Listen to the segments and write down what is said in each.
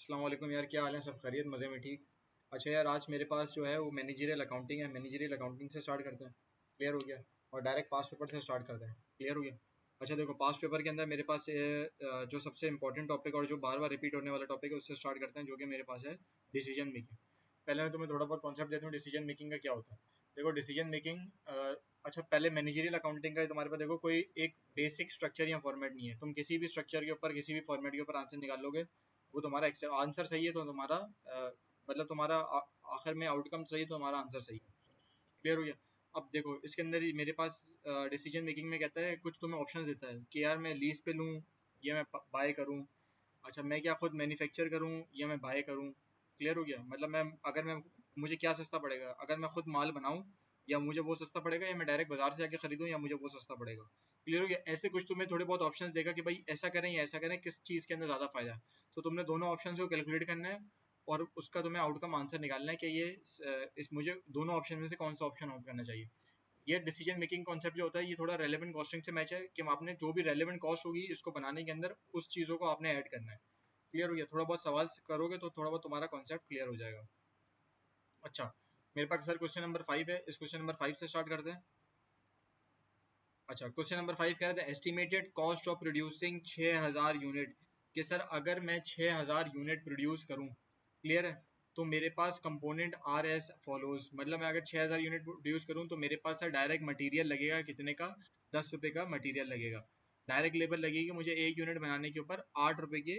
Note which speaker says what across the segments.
Speaker 1: अस्सलाम वालेकुम यार, क्या हाल है? सब खैरियत, मज़े में, ठीक। अच्छा यार, आज मेरे पास जो है वो मैनेजरियल अकाउंटिंग है। मैनेजरियल अकाउंटिंग से स्टार्ट करते हैं। क्लियर हो गया? और डायरेक्ट पास पेपर से स्टार्ट करते हैं। क्लियर हो गया? अच्छा देखो, पास पेपर के अंदर मेरे पास जो सबसे इंपॉर्टेंट टॉपिक और जो बार बार रिपीट होने वाला टॉपिक है उससे स्टार्ट करते हैं, जो कि मेरे पास है डिसीजन मेकिंग। पहले मैं तुम्हें थोड़ा बहुत कॉन्सेप्ट देता हूँ डिसीजन मेकिंग का क्या होता है। देखो डिसीजन मेकिंग, अच्छा पहले मैनेजरियल अकाउंटिंग का तुम्हारे पास देखो कोई एक बेसिक स्ट्रक्चर या फॉर्मेट नहीं है। तुम किसी भी स्ट्रक्चर के ऊपर, किसी भी फॉर्मेट के ऊपर आंसर निकाल लोगे, वो तुम्हारा आंसर सही है तो तुम्हारा मतलब तुम्हारा आखिर में आउटकम सही है तो तुम्हारा आंसर सही है। क्लियर हो गया? अब देखो इसके अंदर ही मेरे पास डिसीजन मेकिंग में कहता है, कुछ तुम्हें ऑप्शन देता है कि यार मैं लीज पे लूँ या मैं बाय करूँ। अच्छा मैं क्या खुद मैन्युफैक्चर करूँ या मैं बाय करूँ। क्लियर हो गया? मतलब मैं मुझे क्या सस्ता पड़ेगा, अगर मैं खुद माल बनाऊँ या मुझे वो सस्ता पड़ेगा, या मैं डायरेक्ट बाजार से जाके खरीदूँ या मुझे वो सस्ता पड़ेगा। क्लियर हो गया? ऐसे कुछ तुम्हें थोड़े बहुत ऑप्शंस देगा कि भाई ऐसा करें या ऐसा करें, किस चीज़ के अंदर ज़्यादा फायदा है। तो तुमने दोनों ऑप्शन को कैलकुलेट करना है और उसका तुम्हें आउटकम आंसर निकालना है कि ये इस मुझे दोनों ऑप्शन में से कौन सा ऑप्शन आउट करना चाहिए। ये डिसीजन मेकिंग कॉन्सेप्ट जो होता है ये थोड़ा रेलेवेंट कॉस्टिंग से मैच है कि आपने जो भी रेलेवेंट कॉस्ट होगी इसको बनाने के अंदर उस चीज़ों को आपने ऐड करना है। क्लियर हो गया? थोड़ा बहुत सवाल करोगे तो थोड़ा बहुत तुम्हारा कॉन्सेप्ट क्लियर हो जाएगा। अच्छा, मेरे पास सर क्वेश्चन नंबर 5 है, इस क्वेश्चन नंबर 5 से स्टार्ट करते हैं। अच्छा, क्वेश्चन नंबर 5 कह रहे थे estimated cost of producing 6000 unit. कि सर अगर मैं 6000 यूनिट प्रोड्यूस करूं, क्लियर है, तो मेरे पास कंपोनेंट आर एस फॉलोज। मतलब मैं अगर 6000 यूनिट प्रोड्यूस करूं तो मेरे पास सर डायरेक्ट मटेरियल लगेगा कितने का? 10 रुपये का मटेरियल लगेगा। डायरेक्ट लेबर लगेगी मुझे एक यूनिट बनाने के ऊपर 8 रुपये की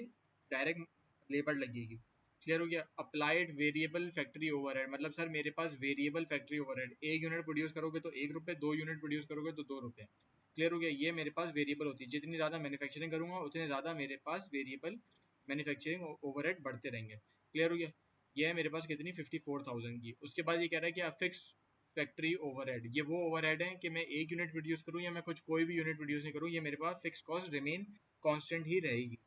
Speaker 1: डायरेक्ट लेबर लगेगी। क्लियर हो गया? अप्लाइड वेरिएबल फैक्ट्री ओवरहेड, मतलब सर मेरे पास वेरिएबल फैक्ट्री ओवरहेड, एक यूनिट प्रोड्यूस करोगे तो 1 रुपये, 2 यूनिट प्रोड्यूस करोगे तो 2 रुपये। क्लियर हो गया? ये मेरे पास वेरिएबल होती है, जितनी ज़्यादा मैन्युफैक्चरिंग करूंगा उतने ज़्यादा मेरे पास वेरिएबल मैन्युफैक्चरिंग ओवरहेड बढ़ते रहेंगे। क्लियर हो गया? ये है मेरे पास कितनी 54,000 की। उसके बाद ये कह रहा है कि फिक्स फैक्ट्री ओवरहेड, ये वो ओवरहेड है कि मैं एक यूनिट प्रोड्यूस करूँ या मैं कुछ कोई भी यूनिट प्रोड्यूस नहीं करूँ, ये मेरे पास फिक्स कॉस्ट रिमेन कांस्टेंट ही रहेगी।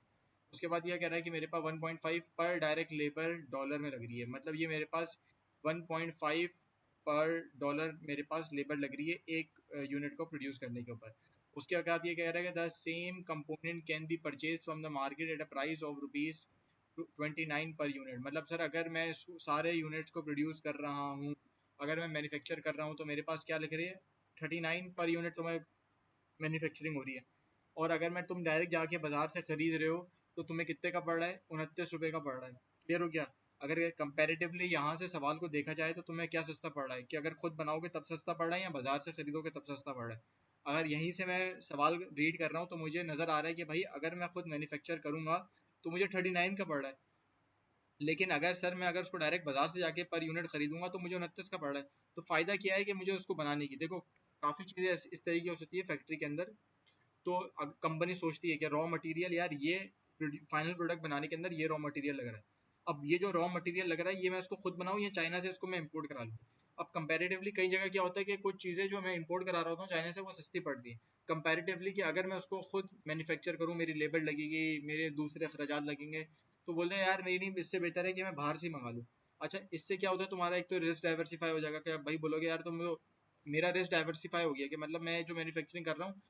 Speaker 1: उसके बाद यह कह रहा है कि मेरे पास 1.5 पर डायरेक्ट लेबर डॉलर में लग रही है, मतलब ये मेरे पास 1.5 पर डॉलर मेरे पास लेबर लग रही है एक यूनिट को प्रोड्यूस करने के ऊपर। उसके बाद ये कह रहा है कि the same component can be purchase from the market at a price of ₹29 per unit. मतलब सर अगर मैं सारे यूनिट्स को प्रोड्यूस कर रहा हूँ, अगर मैं मैन्युफैक्चर कर रहा हूँ तो मेरे पास क्या लिख रही है? 39 पर यूनिट तो मैं मैन्युफैक्चरिंग हो रही है। और अगर मैं तुम डायरेक्ट जाके बाजार से खरीद रहे हो तो तुम्हें कितने का पड़ रहा है? 29 रुपये का पड़ रहा है। क्लियर हो गया? अगर कंपेरेटिवली यहाँ से सवाल को देखा जाए तो तुम्हें क्या सस्ता पड़ रहा है, कि अगर खुद बनाओगे तब सस्ता पड़ रहा है या बाजार से खरीदोगे तब सस्ता पड़ रहा है। अगर यहीं से मैं सवाल रीड कर रहा हूँ तो मुझे नजर आ रहा है कि भाई अगर मैं खुद मैन्युफैक्चर करूंगा तो मुझे 39 का पड़ रहा है, लेकिन अगर सर मैं अगर उसको डायरेक्ट बाजार से जाके पर यूनिट खरीदूंगा तो मुझे 29 का पड़ रहा है। तो फायदा क्या है कि मुझे उसको बनाने की, देखो काफी चीजें इस तरीके हो सकती है फैक्ट्री के अंदर। तो कंपनी सोचती है कि रॉ मटेरियल, यार ये फाइनल प्रोडक्ट बनाने के अंदर ये रॉ मटेरियल लग रहा है। अब ये जो रॉ मटेरियल लग रहा है ये मैं इसको खुद बनाऊं या चाइना से इसको मैं इंपोर्ट करा लूँ। अब कंपैरेटिवली कई जगह क्या होता है कि कुछ चीज़ें जो मैं इंपोर्ट करा रहा होता हूँ चाइना से वो सस्ती पड़ती है कंपैरेटिवली, कि अगर मैं उसको खुद मैन्युफैक्चर करूँ मेरी लेबर लगेगी, मेरे दूसरे अखराजात लगेंगे। तो बोलते हैं यार नहीं नहीं, इससे बेहतर है कि मैं बाहर से ही मंगा लूँ। अच्छा इससे क्या होता है, तुम्हारा एक तो रिस्क डाइवर्सिफाई हो जाएगा कि भाई बोलोगे यार तुम, मेरा रिस्क डाइवर्सिफाई हो गया कि मतलब मैं जो मैन्युफैक्चरिंग कर रहा हूँ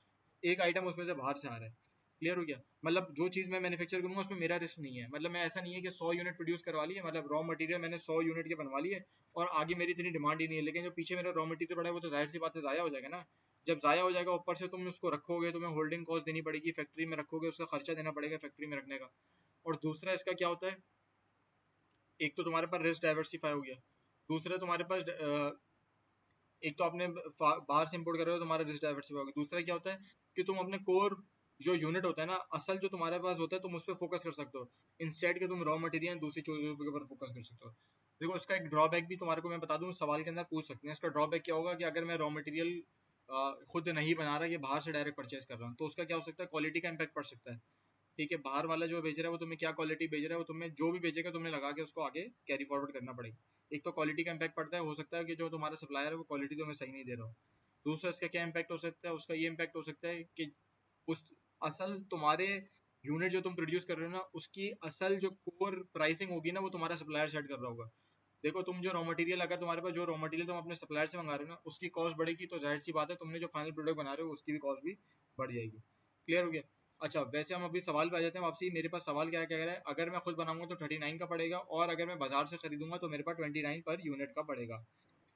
Speaker 1: एक आइटम उसमें से बाहर से आ रहा है। क्लियर हो गया? मतलब जो चीज़ मैं मैन्युफैक्चर करूंगा उसमें मेरा रिस्क नहीं है। मतलब मैं ऐसा नहीं है कि 100 यूनिट प्रोड्यूस करवा ली है, मतलब रॉ मटेरियल मैंने 100 यूनिट के बनवा ली है और आगे मेरी इतनी डिमांड ही नहीं है, लेकिन जो पीछे मेरा रॉ मटेरियल पड़ा है वो तो जाहिर सी बात है ज़ाया हो जाएगा ना। जब ज़ाया हो जाएगा ऊपर से तुम उसको रखोगे, तुम्हें होल्डिंग कॉस्ट देनी पड़ेगी, फैक्ट्री में रखोगे उसका खर्चा देना पड़ेगा फैक्ट्री में रखने का। और दूसरा इसका क्या होता है, एक तो तुम्हारे पास रिस्क डाइवर्सिफाई हो गया, दूसरा तुम्हारे पास एक तो आपने बाहर से इंपोर्ट कर रहे हो, तुम्हारा रिस्क डाइवर्सिफाई होगा। दूसरा क्या होता है कि तुम अपने कोर जो यूनिट होता है ना, असल जो तुम्हारे पास होता है, तुम उस पर फोकस कर सकते हो इंस्टेड के तुम रॉ मटेरियल दूसरी चीजों के ऊपर फोकस कर सकते हो। देखो इसका एक ड्रॉबैक भी तुम्हारे को मैं बता दूं, सवाल के अंदर पूछ सकते हैं। इसका ड्रॉबैक क्या होगा कि अगर मैं रॉ मटेरियल खुद नहीं बना रहा, ये बाहर से डायरेक्ट परचेज कर रहा हूँ, तो उसका क्या हो सकता है, क्वालिटी का इम्पैक्ट पड़ सकता है। ठीक है, बाहर वाला जो बेच रहा है वो तुम्हें क्या क्वालिटी बेच रहा है, वो तुम्हें जो भी बेचेगा तुमने लगा के उसको आगे कैरी फॉरवर्ड करना पड़ेगा। एक तो क्वालिटी का इम्पैक्ट पड़ता है, हो सकता है कि जो तुम्हारा सप्लायर है वो क्वालिटी तुम्हें सही नहीं दे रहा हो। दूसरा इसका क्या इम्पैक्ट हो सकता है, उसका ये इम्पैक्ट हो सकता है कि उस असल तुम्हारे यूनिट जो तुम प्रोड्यूस कर रहे हो ना, उसकी असल जो कोर प्राइसिंग होगी ना वो तुम्हारा सप्लायर सेट कर रहा होगा। देखो तुम जो रॉ मटेरियल, अगर तुम्हारे पास जो रॉ मटेरियल तुम अपने सप्लायर से मंगा रहे हो ना उसकी कॉस्ट बढ़ेगी, तो जाहिर सी बात है तुमने जो फाइनल प्रोडक्ट बना रहे हो उसकी भी कॉस्ट भी बढ़ जाएगी। क्लियर हो गया? अच्छा वैसे हम अभी सवाल पे आ जाते हैं वापसी। मेरे पास सवाल क्या कह रहा है, अगर मैं खुद बनाऊंगा तो 39 का पड़ेगा, और अगर मैं बाजार से खरीदूंगा तो मेरे पास 29 पर यूनिट का पड़ेगा।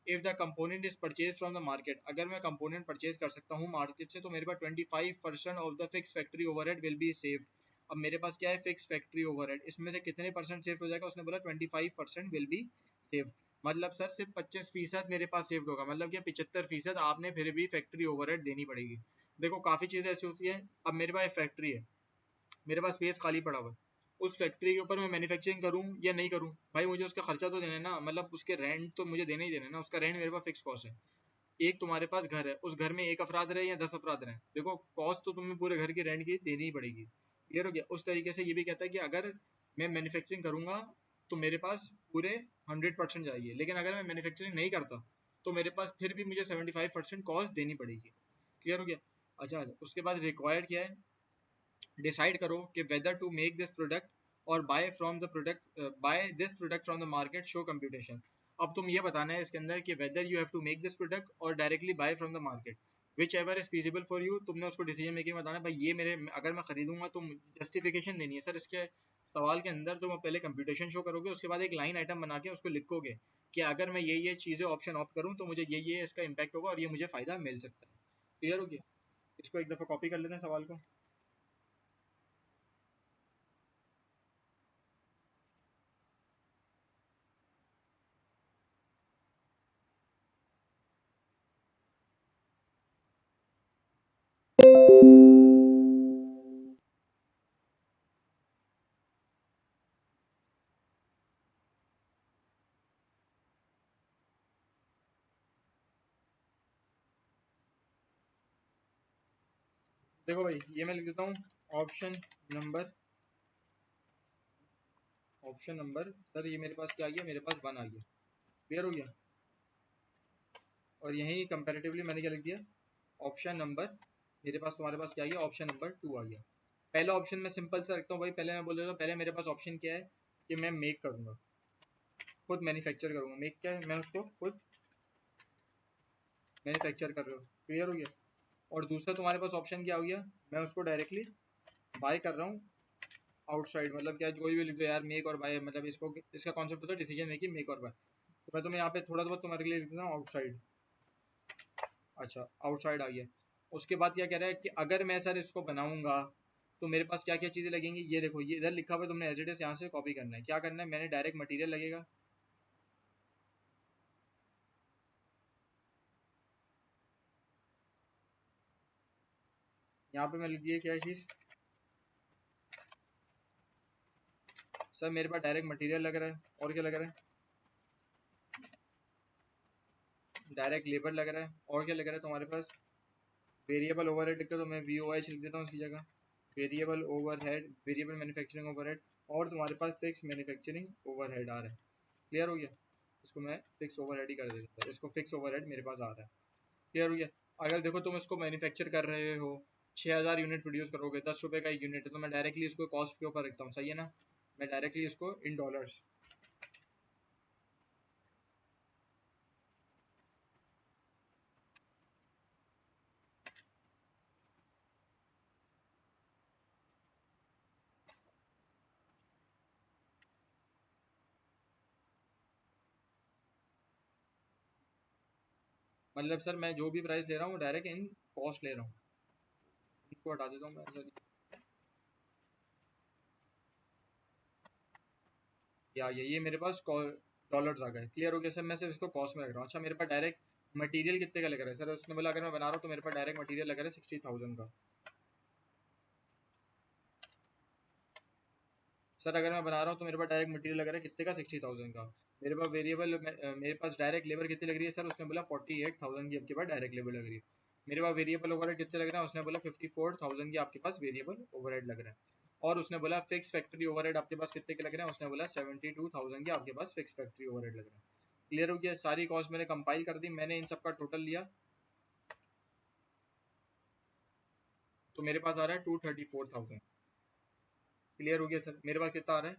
Speaker 1: If the component is purchase from the market, अगर मैं कंपोनेंट परचेज कर सकता हूँ मार्केट से, तो मेरे पास 25% of the fix factory overhead will be saved. अब मेरे पास क्या है, फिक्स फैक्ट्री ओवरहेड, इसमें से कितने परसेंट सेव हो जाएगा, उसने बोला 25% विल बी सेव। मतलब सर सिर्फ 25% मेरे पास सेव होगा, मतलब कि 75% आपने फिर भी फैक्ट्री ओवरहेड देनी पड़ेगी। देखो काफी चीजें ऐसी होती है, अब मेरे पास फैक्ट्री है, मेरे पास स्पेस खाली पड़ा हुआ है, उस फैक्ट्री के ऊपर मैं मैन्युफैक्चरिंग करूँ या नहीं करूँ, भाई मुझे उसका खर्चा तो देना है ना, मतलब उसके रेंट तो मुझे देना ही देना है ना, उसका रेंट मेरे पास फिक्स कॉस्ट है। एक तुम्हारे पास घर है, उस घर में एक अफराद रहे या 10 अफराद रहे, देखो कॉस्ट तो तुम्हें पूरे घर की रेंट की देनी ही पड़ेगी। क्लियर हो गया। उस तरीके से ये भी कहता है कि अगर मैं मैन्युफैक्चरिंग करूंगा तो मेरे पास पूरे 100% जाएगी, लेकिन अगर मैं मैन्युफैक्चरिंग नहीं करता तो मेरे पास फिर भी मुझे 75% कॉस्ट देनी पड़ेगी। क्लियर हो गया। अच्छा उसके बाद रिक्वायर्ड क्या है, डिसाइड करो कि whether to make this product और buy from the product, buy this product from the market, show computation. अब तुम ये बताना है इसके अंदर कि whether you have to make this product और directly buy from the market, whichever is feasible for you. तुमने उसको डिसीजन मेकिंग बताना है, भाई ये मेरे, अगर मैं खरीदूंगा तो जस्टिफिकेशन देनी है सर इसके सवाल के अंदर। तुम पहले कंप्यूटेशन शो करोगे, उसके बाद एक लाइन आइटम बना के उसको लिखोगे कि अगर मैं ये चीजें ऑप्शन ऑप्ट करूँ तो मुझे ये इसका इम्पैक्ट होगा और ये मुझे फायदा मिल सकता है। क्लियर हो गया। इसको एक दफा कॉपी कर लेते हैं सवाल को। देखो भाई ये मैं लिख देता हूँ, option number, option number sir ये मेरे पास क्या आ गया, मेरे पास 1 आ गया। क्लियर हो गया। और यही कंपैरेटिवली मैंने क्या लिख दिया, ऑप्शन नंबर, मेरे पास तुम्हारे पास क्या आ गया, ऑप्शन नंबर 2 आ गया। पहला ऑप्शन मैं सिंपल सा रखता हूँ भाई, पहले मैं बोल देता हूँ, पहले मेरे पास ऑप्शन क्या है कि मैं मेक करूंगा, खुद मैन्युफैक्चर करूंगा। मेक क्या है, मैं उसको खुद मैन्युफैक्चर कर रहा हूँ। क्लियर हो गया। और दूसरा तुम्हारे पास ऑप्शन क्या हो गया, मैं उसको डायरेक्टली बाय कर रहा हूँ आउटसाइड। मतलब क्या, कोई भी लिख दो यार, मेक और बाय, मतलब इसको, इसका कॉन्सेप्ट होता है डिसीजन मेकिंग, मेक और बाय। तो मैं तुम्हें यहाँ पे थोड़ा बहुत तुम्हारे लिए लिख देता हूँ आउटसाइड। अच्छा आउटसाइड आ गया। उसके बाद क्या कह रहा है कि अगर मैं सर इसको बनाऊंगा तो मेरे पास क्या क्या चीजें लगेंगी, ये देखो ये इधर लिखा हुआ है, तुमने एज इट इज यहाँ से कॉपी करना है। क्या करना है, मैंने डायरेक्ट मटेरियल लगेगा, यहाँ पे मैं लिख दिया क्या चीज, सर मेरे पास डायरेक्ट मटेरियल लग रहा है, और क्या लग रहा है, डायरेक्ट लेबर लग रहा है, और क्या लग रहा है तुम्हारे पास, वेरिएबल ओवरहेड लिखते तो मैं वी ओ एच लिख देता हूँ इसकी जगह, variable overhead, variable manufacturing overhead. और तुम्हारे पास फिक्स मैन्युफैक्चरिंग ओवरहेड आ रहा है। क्लियर हो गया। इसको मैं फिक्स ओवरहेड ही कर देता हूँ, इसको फिक्स ओवरहेड मेरे पास आ रहा है। क्लियर हो गया। अगर देखो तुम इसको मैन्युफैक्चर कर रहे हो, 6000 यूनिट प्रोड्यूस करोगे, 10 रुपए का एक यूनिट है, तो मैं डायरेक्टली इसको कॉस्ट के ऊपर रखता हूँ, सही है ना। मैं डायरेक्टली इसको इन डॉलर्स, मतलब सर मैं जो भी प्राइस ले रहा हूँ डायरेक्ट इन कॉस्ट ले रहा हूँ। इनको हटा देता हूँ मैं सर, या ये मेरे पास डॉलर्स आ गए। क्लियर हो गया सर, मैं सिर्फ इसको कॉस्ट में रख रहा हूँ। अच्छा मेरे पास डायरेक्ट मटेरियल कितने का लग रहा है सर, उसने बोला अगर मैं बना रहा हूँ तो मेरे पास डायरेक्ट मटेरियल लग रहा है 60,000 का। सर अगर मैं बना रहा हूँ तो मेरे पास डायरेक्ट मटेरियल लग रहा है कितने का, 60,000 का। मेरे पास वेरिएबल, मेरे पास डायरेक्ट लेबर कितनी लग रही है सर, उसने बोला 48,000 की आपके पास डायरेक्ट लेबर लग रही है। मेरे पास वेरिएबल ओवरहेड कितने लग रहे हैं, उसने बोला 54,000 की आपके पास वेरिएबल ओवरहेड लग रहा है। और उसने बोला फिक्स फैक्ट्री ओवरहेड आपके पास कितने के लग रहे हैं, उसने बोला 72,000 के आपके पास फिक्स फैक्ट्री ओवरहेड लग रहे हैं। क्लियर हो गया। सारी कॉस्ट मैंने कंपाइल कर दी, मैंने इन सबका टोटल लिया, तो मेरे पास आ रहा है 234,000। क्लियर हो गया सर, मेरे पास कितना आ रहा है,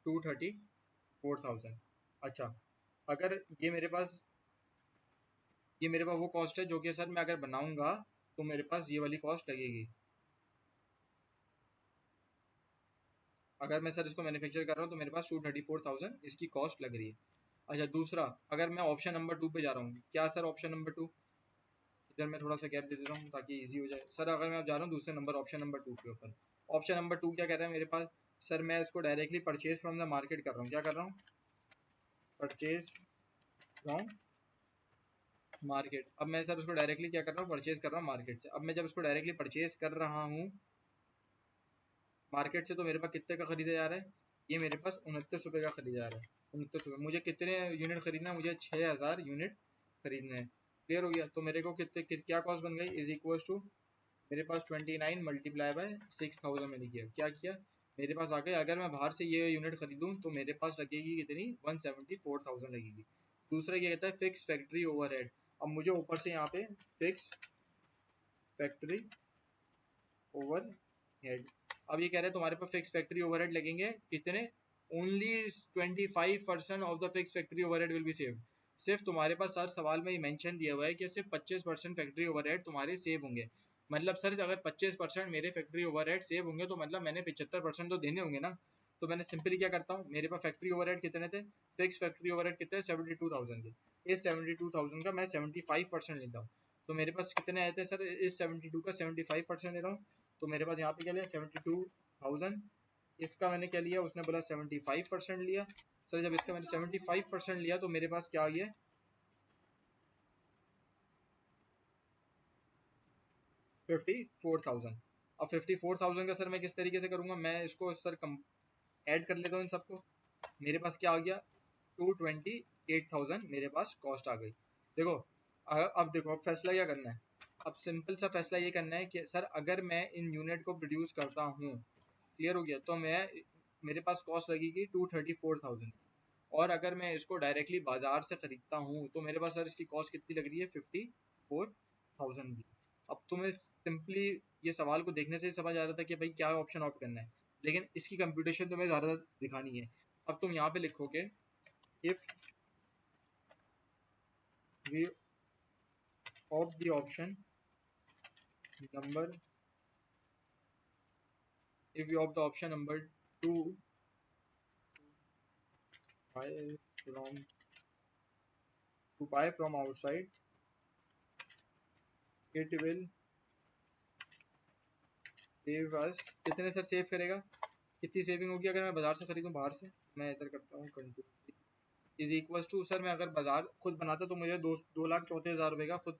Speaker 1: 234,000। अच्छा अगर ये मेरे पास वो कॉस्ट है जो कि सर मैं अगर बनाऊंगा तो मेरे पास ये वाली कॉस्ट लगेगी। अगर मैं सर इसको मैन्युफैक्चर कर रहा हूँ तो मेरे पास 234,000 इसकी कॉस्ट लग रही है। अच्छा दूसरा, अगर मैं ऑप्शन नंबर 2 पे जा रहा हूँ, क्या सर ऑप्शन नंबर 2, इधर मैं थोड़ा सा गैप दे देता हूँ ताकि इजी हो जाए। सर अगर मैं अब जा रहा हूँ दूसरे नंबर ऑप्शन नंबर 2 के ऊपर, ऑप्शन नंबर 2 क्या कह रहा है मेरे पास, सर मैं इसको directly purchase from the market कर रहा हूँ। क्या कर रहा हूँ, परचेज फ्रॉम मार्केट। अब मैं सर उसको डायरेक्टली क्या कर रहा हूँ, परचेज कर रहा हूँ मार्केट से। अब मैं जब उसको डायरेक्टली परचेज कर रहा हूँ मार्केट से, तो मेरे पास कितने का खरीदा जा रहा है, ये मेरे पास 29 रुपये का खरीदा जा रहा है। 29 रुपये, मुझे कितने यूनिट खरीदना है, मुझे 6000 यूनिट खरीदने हैं। क्लियर हो गया। तो मेरे को क्या कॉस्ट बन गई, इज इक्वल टू मेरे पास 29 मल्टीप्लाई बाय 6000 मैंने किया, क्या किया, मेरे पास आ गए। अगर मैं बाहर से ये यूनिट खरीदूं तो मेरे पास लगेगी कितनी, 174,000 लगेगी। दूसरा क्या कहता है, फिक्स फैक्ट्री ओवरहेड। अब मुझे ऊपर से यहाँ पे फिक्स फैक्ट्री ओवरहेड, अब ये कह रहे हैं तुम्हारे पास फिक्स फैक्ट्री ओवरहेड लगेंगे कितने, only 25% of the fix factory overhead will be saved. सिर्फ तुम्हारे पास सर सवाल में मेंशन दिया हुआ है कि सिर्फ 25% फैक्ट्री ओवरहेड तुम्हारे सेव होंगे। मतलब सर अगर 25% मेरे फैक्ट्री ओवरहेड सेव होंगे तो मतलब मैंने 75% तो देने होंगे ना। तो मैंने सिंपली क्या करता हूँ, मेरे पास फैक्ट्री ओवरहेड कितने थे, फिक्स फैक्ट्री ओवरहेड कितने, 72,000 थे। इस 72,000 का मैं 75% लेता हूँ। तो मेरे पास कितने आए थे सर, इस 72 का 75% ले रहा हूँ। तो मेरे पास यहाँ पे क्या लिया, 72,000। इसका मैंने क्या लिया, उसने बोला 75% लिया। सर जब इसका मैंने 75% लिया तो मेरे पास क्या आ गया, 54,000। अब 54,000 का सर मैं किस तरीके से करूंगा, मैं इसको सर ऐड कर लेता हूँ इन सबको। मेरे पास क्या आ गया, 228,000 मेरे पास कॉस्ट आ गई। देखो अब देखो, अब फैसला क्या करना है, अब सिंपल सा फैसला ये करना है कि सर अगर मैं इन यूनिट को प्रोड्यूस करता हूँ, क्लियर हो गया, तो मेरे पास कॉस्ट लगेगी 234,000। और अगर मैं इसको डायरेक्टली बाजार से खरीदता हूँ तो मेरे पास सर इसकी कॉस्ट कितनी लग रही है, 54,000 की। अब तुम्हें सिंपली ये सवाल को देखने से ही समझ आ रहा था कि भाई क्या ऑप्शन ऑप्ट करना है, लेकिन इसकी कंप्यूटेशन तुम्हें ज़्यादा दिखानी है। अब तुम यहाँ पे लिखोगे, if we of the option number, if you opt the option number 2, buy from to buy from outside, it will save us, कितने सर सेव करेगा, कितनी सेविंग होगी अगर मैं बाजार से खरीदूं, बाहर से मैं इधर करता हूँ control, is equal to, sir मैं अगर बाजार खुद बनाता तो मुझे 2,34,000 रुपये का खुद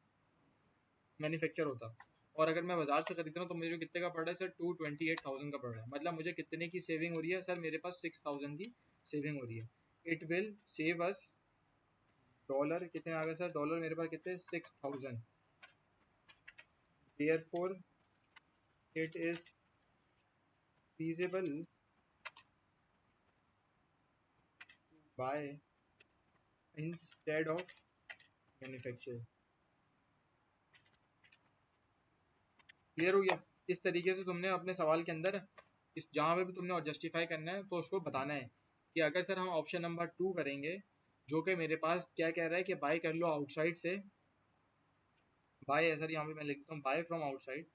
Speaker 1: मैन्युफैक्चर होता। और अगर मैं बाजार से खरीद रहा हूँ तो मुझे कितने का पड़ रहा है सर, 228,000 का पड़ रहा है। मतलब मुझे कितने की सेविंग हो रही है सर, मेरे पास 6,000 की सेविंग हो रही है। It will save us, dollar कितने आ गए सर, डॉलर मेरे पास कितने, 6,000। therefore it is feasible to buy instead of manufacture। Clear हो गया। इस तरीके से तुमने अपने सवाल के अंदर इस जहां पे भी तुमने और जस्टिफाई करना है तो उसको बताना है कि अगर सर हम ऑप्शन नंबर 2 करेंगे, जो कि मेरे पास क्या कह रहा है कि बाय कर लो आउटसाइड से, बाय है सर, यहाँ पे मैं लिखता हूँ buy from outside.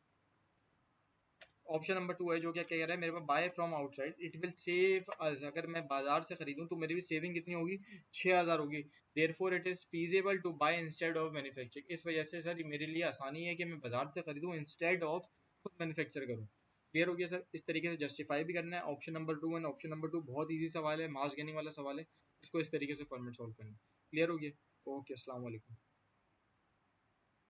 Speaker 1: Option number 2 है जो क्या कह रहा है मेरे पास, buy from outside it will save us, अगर मैं बाजार से खरीदूं तो मेरी भी सेविंग कितनी होगी, 6,000 होगी। Therefore it is feasible to buy instead of manufacturing, इस वजह से सर मेरे लिए आसानी है कि मैं बाजार से खरीदूं इंस्टेड ऑफ खुद मैन्युफैक्चर करूं। क्लियर हो गया सर। इस तरीके से जस्टिफाई भी करना है option number 2, and option number 2 बहुत ईजी सवाल है, मास गेनिंग वाला सवाल है, इसको इस तरीके से फॉर्मेट सॉल्व करना है। क्लियर हो गया। ओके, अस्सलाम वालेकुम।